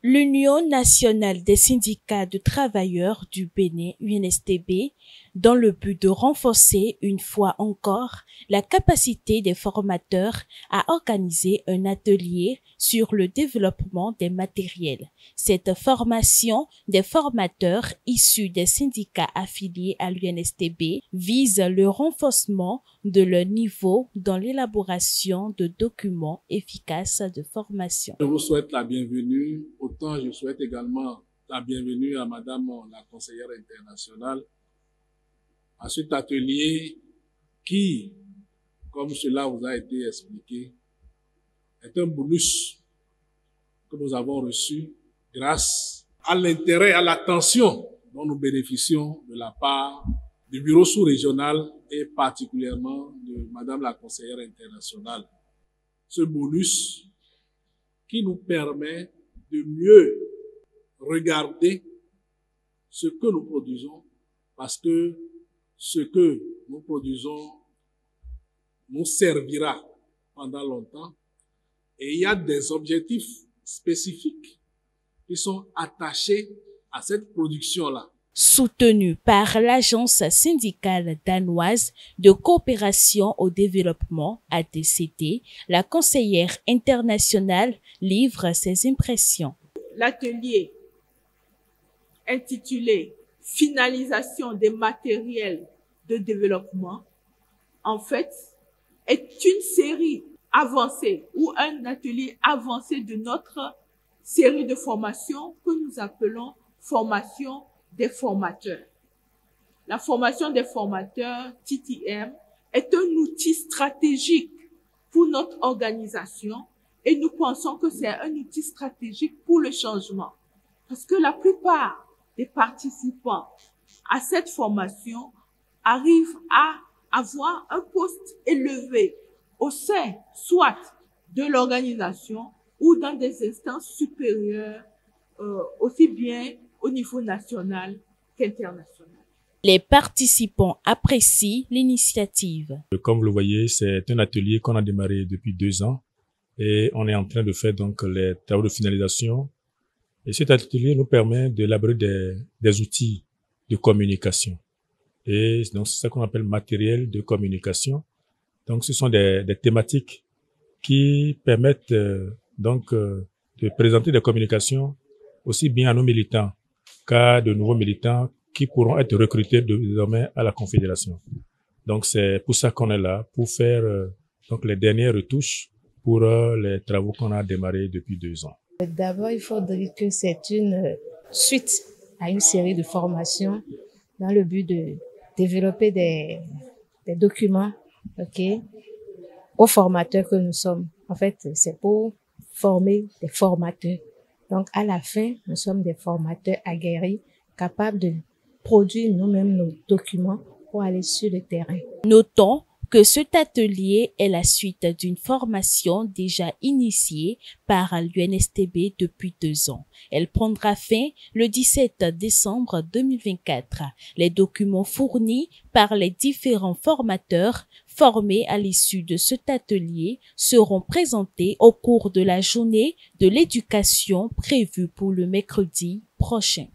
L'Union nationale des syndicats de travailleurs du Bénin, UNSTB, dans le but de renforcer une fois encore la capacité des formateurs à organiser un atelier sur le développement des matériels. Cette formation des formateurs issus des syndicats affiliés à l'UNSTB vise le renforcement de leur niveau dans l'élaboration de documents efficaces de formation. Je vous souhaite la bienvenue, autant je souhaite également la bienvenue à Madame la conseillère internationale à cet atelier qui, comme cela vous a été expliqué, est un bonus que nous avons reçu grâce à l'intérêt, à l'attention dont nous bénéficions de la part du bureau sous-régional et particulièrement de Madame la conseillère internationale. Ce bonus qui nous permet de mieux regarder ce que nous produisons, parce que ce que nous produisons nous servira pendant longtemps. Et il y a des objectifs spécifiques qui sont attachés à cette production-là. Soutenu par l'Agence syndicale danoise de coopération au développement, ADCD, la conseillère internationale livre ses impressions. L'atelier intitulé « Finalisation des matériels de développement » en fait est une série avancée ou un atelier avancé de notre série de formations que nous appelons formation des formateurs. La formation des formateurs, TTM, est un outil stratégique pour notre organisation et nous pensons que c'est un outil stratégique pour le changement. Parce que la plupart des participants à cette formation arrivent à avoir un poste élevé au sein soit de l'organisation ou dans des instances supérieures, aussi bien au niveau national qu'international. Les participants apprécient l'initiative. Comme vous le voyez, c'est un atelier qu'on a démarré depuis 2 ans et on est en train de faire donc les travaux de finalisation. Et cet atelier nous permet d'élaborer des outils de communication. Et donc c'est ça qu'on appelle matériel de communication. Donc ce sont des thématiques qui permettent de présenter des communications aussi bien à nos militants qu'à de nouveaux militants qui pourront être recrutés désormais à la Confédération. Donc c'est pour ça qu'on est là, pour faire donc les dernières retouches pour les travaux qu'on a démarrés depuis 2 ans. D'abord, il faut dire que c'est une suite à une série de formations dans le but de développer des documents, aux formateurs que nous sommes. En fait, c'est pour former des formateurs. Donc, à la fin, nous sommes des formateurs aguerris, capables de produire nous-mêmes nos documents pour aller sur le terrain. Notons que cet atelier est la suite d'une formation déjà initiée par l'UNSTB depuis 2 ans. Elle prendra fin le 17 décembre 2024. Les documents fournis par les différents formateurs formés à l'issue de cet atelier seront présentés au cours de la journée de l'éducation prévue pour le mercredi prochain.